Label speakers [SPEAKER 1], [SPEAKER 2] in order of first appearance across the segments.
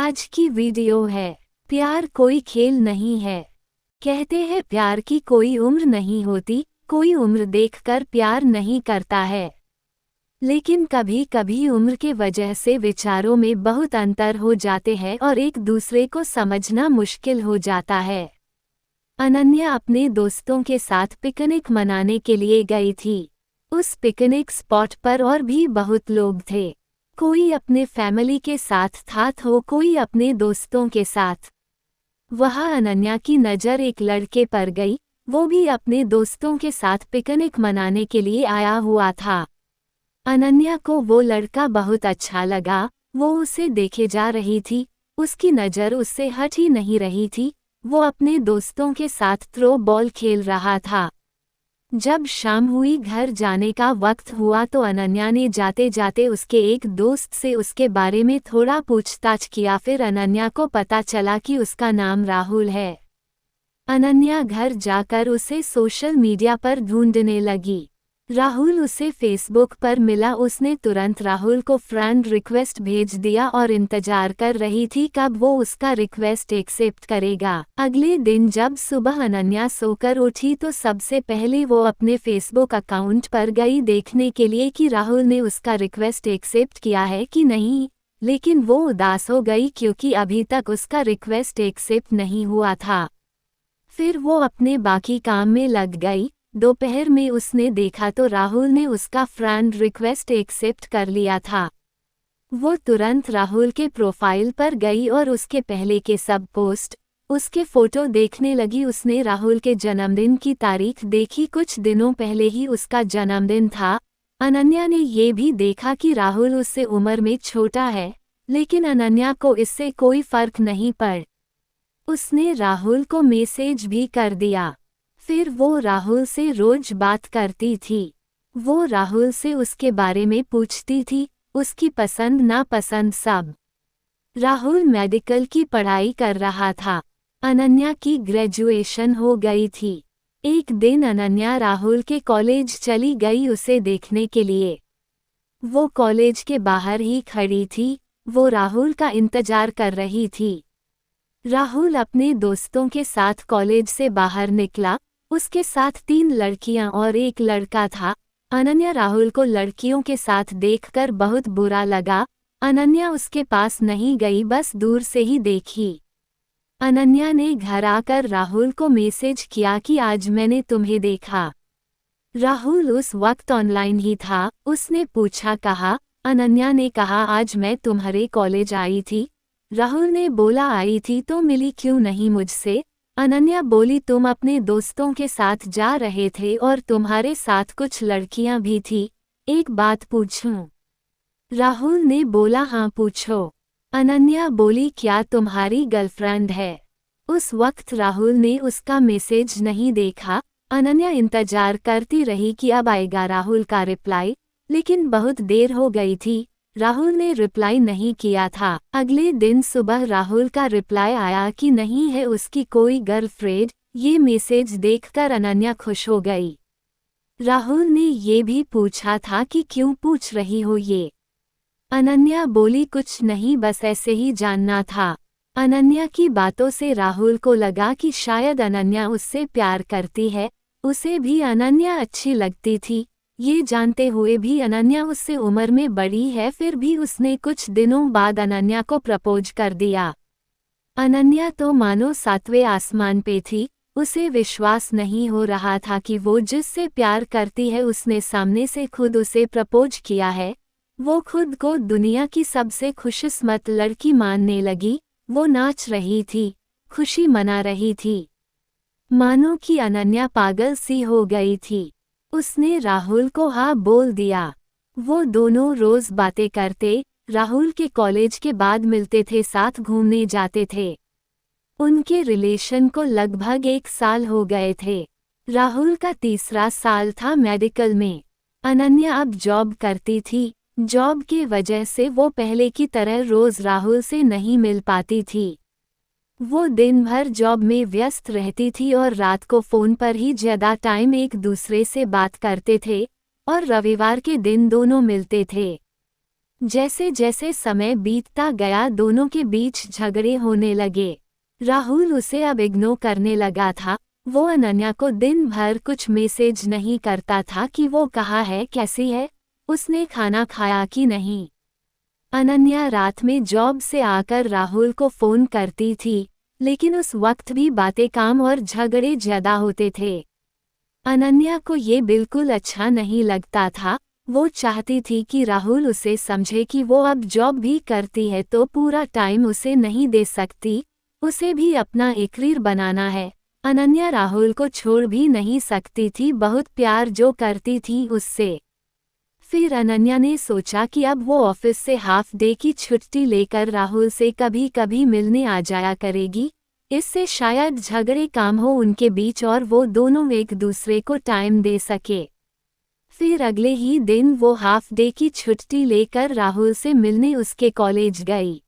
[SPEAKER 1] आज की वीडियो है, प्यार कोई खेल नहीं है। कहते हैं प्यार की कोई उम्र नहीं होती, कोई उम्र देखकर प्यार नहीं करता है। लेकिन कभी कभी उम्र के वजह से विचारों में बहुत अंतर हो जाते हैं और एक दूसरे को समझना मुश्किल हो जाता है। अनन्या अपने दोस्तों के साथ पिकनिक मनाने के लिए गई थी। उस पिकनिक स्पॉट पर और भी बहुत लोग थे। कोई अपने फैमिली के साथ था तो कोई अपने दोस्तों के साथ। वहाँ अनन्या की नज़र एक लड़के पर गई, वो भी अपने दोस्तों के साथ पिकनिक मनाने के लिए आया हुआ था। अनन्या को वो लड़का बहुत अच्छा लगा, वो उसे देखे जा रही थी, उसकी नज़र उससे हट ही नहीं रही थी। वो अपने दोस्तों के साथ थ्रो बॉल खेल रहा था। जब शाम हुई, घर जाने का वक्त हुआ तो अनन्या ने जाते जाते उसके एक दोस्त से उसके बारे में थोड़ा पूछताछ किया। फिर अनन्या को पता चला कि उसका नाम राहुल है। अनन्या घर जाकर उसे सोशल मीडिया पर ढूंढने लगी। राहुल उसे फेसबुक पर मिला। उसने तुरंत राहुल को फ्रेंड रिक्वेस्ट भेज दिया और इंतजार कर रही थी कब वो उसका रिक्वेस्ट एक्सेप्ट करेगा। अगले दिन जब सुबह अनन्या सोकर उठी तो सबसे पहले वो अपने फेसबुक अकाउंट पर गई देखने के लिए कि राहुल ने उसका रिक्वेस्ट एक्सेप्ट किया है कि नहीं। लेकिन वो उदास हो गई क्योंकि अभी तक उसका रिक्वेस्ट एक्सेप्ट नहीं हुआ था। फिर वो अपने बाकी काम में लग गई। दोपहर में उसने देखा तो राहुल ने उसका फ्रेंड रिक्वेस्ट एक्सेप्ट कर लिया था। वो तुरंत राहुल के प्रोफाइल पर गई और उसके पहले के सब पोस्ट, उसके फोटो देखने लगी। उसने राहुल के जन्मदिन की तारीख देखी, कुछ दिनों पहले ही उसका जन्मदिन था। अनन्या ने ये भी देखा कि राहुल उससे उम्र में छोटा है, लेकिन अनन्या को इससे कोई फर्क नहीं पड़ा। उसने राहुल को मैसेज भी कर दिया। फिर वो राहुल से रोज बात करती थी। वो राहुल से उसके बारे में पूछती थी, उसकी पसंद नापसंद सब। राहुल मेडिकल की पढ़ाई कर रहा था। अनन्या की ग्रेजुएशन हो गई थी। एक दिन अनन्या राहुल के कॉलेज चली गई उसे देखने के लिए। वो कॉलेज के बाहर ही खड़ी थी, वो राहुल का इंतजार कर रही थी। राहुल अपने दोस्तों के साथ कॉलेज से बाहर निकला। उसके साथ 3 लड़कियां और एक लड़का था। अनन्या राहुल को लड़कियों के साथ देखकर बहुत बुरा लगा। अनन्या उसके पास नहीं गई, बस दूर से ही देखी। अनन्या ने घर आकर राहुल को मैसेज किया कि आज मैंने तुम्हें देखा। राहुल उस वक्त ऑनलाइन ही था। उसने पूछा कहा। अनन्या ने कहा आज मैं तुम्हारे कॉलेज आई थी। राहुल ने बोला आई थी तो मिली क्यों नहीं मुझसे। अनन्या बोली तुम अपने दोस्तों के साथ जा रहे थे और तुम्हारे साथ कुछ लड़कियां भी थी, एक बात पूछूं। राहुल ने बोला हाँ पूछो। अनन्या बोली क्या तुम्हारी गर्लफ्रेंड है। उस वक्त राहुल ने उसका मैसेज नहीं देखा। अनन्या इंतजार करती रही कि अब आएगा राहुल का रिप्लाई, लेकिन बहुत देर हो गई थी। राहुल ने रिप्लाई नहीं किया था। अगले दिन सुबह राहुल का रिप्लाई आया कि नहीं है उसकी कोई गर्लफ्रेंड। ये मैसेज देखकर अनन्या खुश हो गई। राहुल ने ये भी पूछा था कि क्यों पूछ रही हो ये। अनन्या बोली कुछ नहीं, बस ऐसे ही जानना था। अनन्या की बातों से राहुल को लगा कि शायद अनन्या उससे प्यार करती है। उसे भी अनन्या अच्छी लगती थी। ये जानते हुए भी अनन्या उससे उम्र में बड़ी है, फिर भी उसने कुछ दिनों बाद अनन्या को प्रपोज कर दिया। अनन्या तो मानो 7वें आसमान पे थी। उसे विश्वास नहीं हो रहा था कि वो जिससे प्यार करती है उसने सामने से खुद उसे प्रपोज किया है। वो खुद को दुनिया की सबसे खुशकिस्मत लड़की मानने लगी। वो नाच रही थी, खुशी मना रही थी, मानो कि अनन्या पागल सी हो गई थी। उसने राहुल को हाँ बोल दिया। वो दोनों रोज बातें करते, राहुल के कॉलेज के बाद मिलते थे, साथ घूमने जाते थे। उनके रिलेशन को लगभग 1 साल हो गए थे। राहुल का 3रा साल था मेडिकल में। अनन्या अब जॉब करती थी। जॉब के वजह से वो पहले की तरह रोज राहुल से नहीं मिल पाती थी। वो दिन भर जॉब में व्यस्त रहती थी और रात को फ़ोन पर ही ज़्यादा टाइम एक दूसरे से बात करते थे और रविवार के दिन दोनों मिलते थे। जैसे जैसे समय बीतता गया दोनों के बीच झगड़े होने लगे। राहुल उसे अब इग्नोर करने लगा था। वो अनन्या को दिन भर कुछ मैसेज नहीं करता था कि वो कहाँ है, कैसी है, उसने खाना खाया कि नहीं। अनन्या रात में जॉब से आकर राहुल को फ़ोन करती थी, लेकिन उस वक्त भी बातें काम और झगड़े ज़्यादा होते थे। अनन्या को ये बिल्कुल अच्छा नहीं लगता था। वो चाहती थी कि राहुल उसे समझे कि वो अब जॉब भी करती है तो पूरा टाइम उसे नहीं दे सकती, उसे भी अपना एक करियर बनाना है। अनन्या राहुल को छोड़ भी नहीं सकती थी, बहुत प्यार जो करती थी उससे। फिर अनन्या ने सोचा कि अब वो ऑफिस से हाफ डे की छुट्टी लेकर राहुल से कभी कभी मिलने आ जाया करेगी, इससे शायद झगड़े काम हो उनके बीच और वो दोनों एक दूसरे को टाइम दे सके। फिर अगले ही दिन वो हाफ डे की छुट्टी लेकर राहुल से मिलने उसके कॉलेज गई।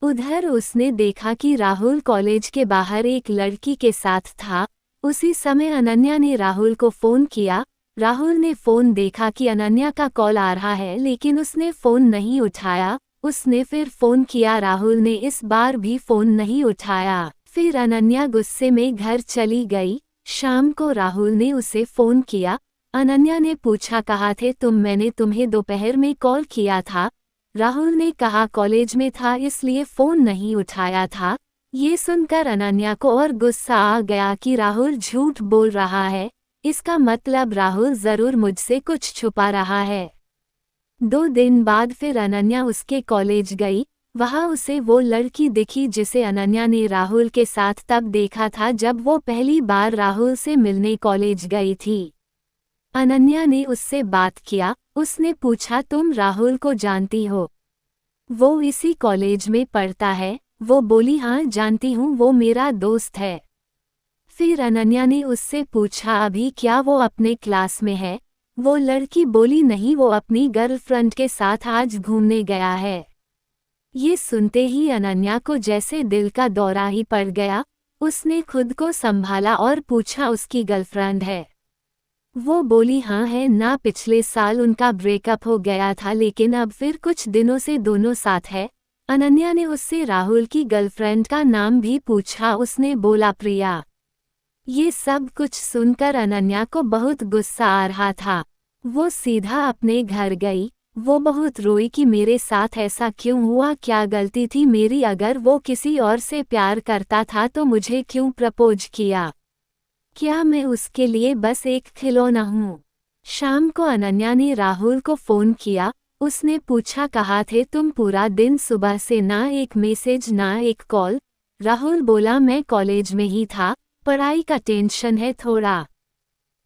[SPEAKER 1] उधर उसने देखा कि राहुल कॉलेज के बाहर एक लड़की के साथ था। उसी समय अनन्या ने राहुल को फ़ोन किया। राहुल ने फ़ोन देखा कि अनन्या का कॉल आ रहा है, लेकिन उसने फ़ोन नहीं उठाया। उसने फिर फ़ोन किया, राहुल ने इस बार भी फ़ोन नहीं उठाया। फिर अनन्या गुस्से में घर चली गई। शाम को राहुल ने उसे फ़ोन किया। अनन्या ने पूछा, कहाँ थे तुम, मैंने तुम्हें दोपहर में कॉल किया था। राहुल ने कहा कॉलेज में था इसलिए फ़ोन नहीं उठाया था। ये सुनकर अनन्या को और गुस्सा आ गया कि राहुल झूठ बोल रहा है, इसका मतलब राहुल ज़रूर मुझसे कुछ छुपा रहा है। 2 दिन बाद फिर अनन्या उसके कॉलेज गई। वहाँ उसे वो लड़की दिखी जिसे अनन्या ने राहुल के साथ तब देखा था जब वो पहली बार राहुल से मिलने कॉलेज गई थी। अनन्या ने उससे बात किया। उसने पूछा, तुम राहुल को जानती हो? वो इसी कॉलेज में पढ़ता है? वो बोली, हाँ जानती हूँ, वो मेरा दोस्त है। फिर अनन्या ने उससे पूछा, अभी क्या वो अपने क्लास में है? वो लड़की बोली, नहीं, वो अपनी गर्लफ्रेंड के साथ आज घूमने गया है। ये सुनते ही अनन्या को जैसे दिल का दौरा ही पड़ गया। उसने खुद को संभाला और पूछा, उसकी गर्लफ्रेंड है? वो बोली, हाँ है ना, पिछले साल उनका ब्रेकअप हो गया था, लेकिन अब फिर कुछ दिनों से दोनों साथ है। अनन्या ने उससे राहुल की गर्लफ्रेंड का नाम भी पूछा। उसने बोला, प्रिया। ये सब कुछ सुनकर अनन्या को बहुत गुस्सा आ रहा था। वो सीधा अपने घर गई। वो बहुत रोई कि मेरे साथ ऐसा क्यों हुआ, क्या गलती थी मेरी, अगर वो किसी और से प्यार करता था तो मुझे क्यों प्रपोज किया, क्या मैं उसके लिए बस एक खिलौना हूँ? शाम को अनन्या ने राहुल को फ़ोन किया। उसने पूछा, कहाँ थे तुम पूरा दिन, सुबह से ना एक मैसेज ना एक कॉल। राहुल बोला, मैं कॉलेज में ही था, पढ़ाई का टेंशन है थोड़ा।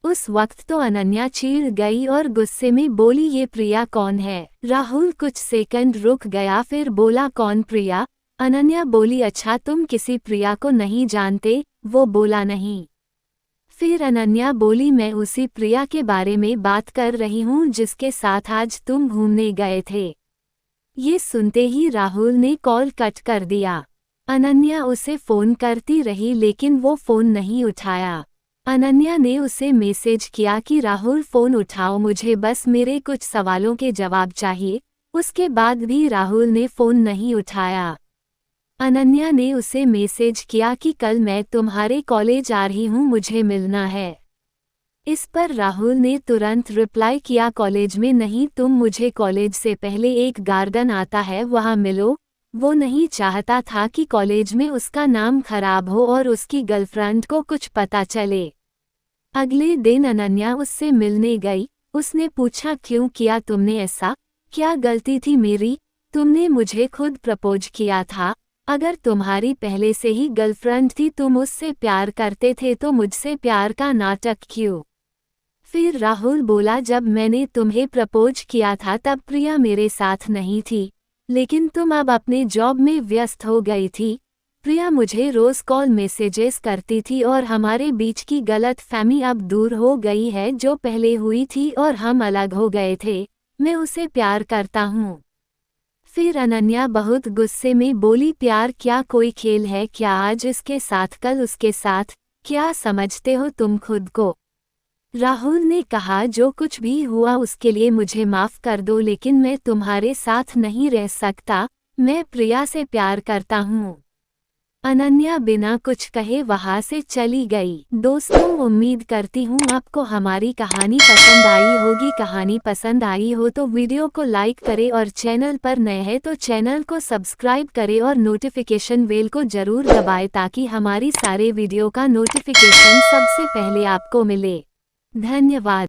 [SPEAKER 1] उस वक्त तो अनन्या चिढ़ गई और गुस्से में बोली, ये प्रिया कौन है? राहुल कुछ सेकंड रुक गया, फिर बोला, कौन प्रिया? अनन्या बोली, अच्छा तुम किसी प्रिया को नहीं जानते? वो बोला, नहीं। फिर अनन्या बोली, मैं उसी प्रिया के बारे में बात कर रही हूँ जिसके साथ आज तुम घूमने गए थे। ये सुनते ही राहुल ने कॉल कट कर दिया। अनन्या उसे फ़ोन करती रही लेकिन वो फ़ोन नहीं उठाया। अनन्या ने उसे मैसेज किया कि राहुल फ़ोन उठाओ, मुझे बस मेरे कुछ सवालों के जवाब चाहिए। उसके बाद भी राहुल ने फ़ोन नहीं उठाया। अनन्या ने उसे मैसेज किया कि कल मैं तुम्हारे कॉलेज आ रही हूँ, मुझे मिलना है। इस पर राहुल ने तुरंत रिप्लाई किया, कॉलेज में नहीं, तुम मुझे कॉलेज से पहले एक गार्डन आता है वहाँ मिलो। वो नहीं चाहता था कि कॉलेज में उसका नाम खराब हो और उसकी गर्लफ्रेंड को कुछ पता चले। अगले दिन अनन्या उससे मिलने गई। उसने पूछा, क्यों किया तुमने ऐसा, क्या गलती थी मेरी? तुमने मुझे खुद प्रपोज किया था। अगर तुम्हारी पहले से ही गर्लफ्रेंड थी, तुम उससे प्यार करते थे तो मुझसे प्यार का नाटक क्यों? फिर राहुल बोला, जब मैंने तुम्हें प्रपोज किया था तब प्रिया मेरे साथ नहीं थी, लेकिन तुम अब अपने जॉब में व्यस्त हो गई थी। प्रिया मुझे रोज़ कॉल मैसेजेस करती थी और हमारे बीच की गलतफहमी अब दूर हो गई है, जो पहले हुई थी और हम अलग हो गए थे। मैं उसे प्यार करता हूँ। फिर अनन्या बहुत गुस्से में बोली, प्यार क्या कोई खेल है क्या? आज इसके साथ कल उसके साथ, क्या समझते हो तुम खुद को? राहुल ने कहा, जो कुछ भी हुआ उसके लिए मुझे माफ कर दो, लेकिन मैं तुम्हारे साथ नहीं रह सकता। मैं प्रिया से प्यार करता हूँ। अनन्या बिना कुछ कहे वहां से चली गई। दोस्तों, उम्मीद करती हूँ आपको हमारी कहानी पसंद आई होगी। कहानी पसंद आई हो तो वीडियो को लाइक करें और चैनल पर नए हैं तो चैनल को सब्सक्राइब करें और नोटिफिकेशन बेल को जरूर दबाएं ताकि हमारी सारे वीडियो का नोटिफिकेशन सबसे पहले आपको मिले। धन्यवाद।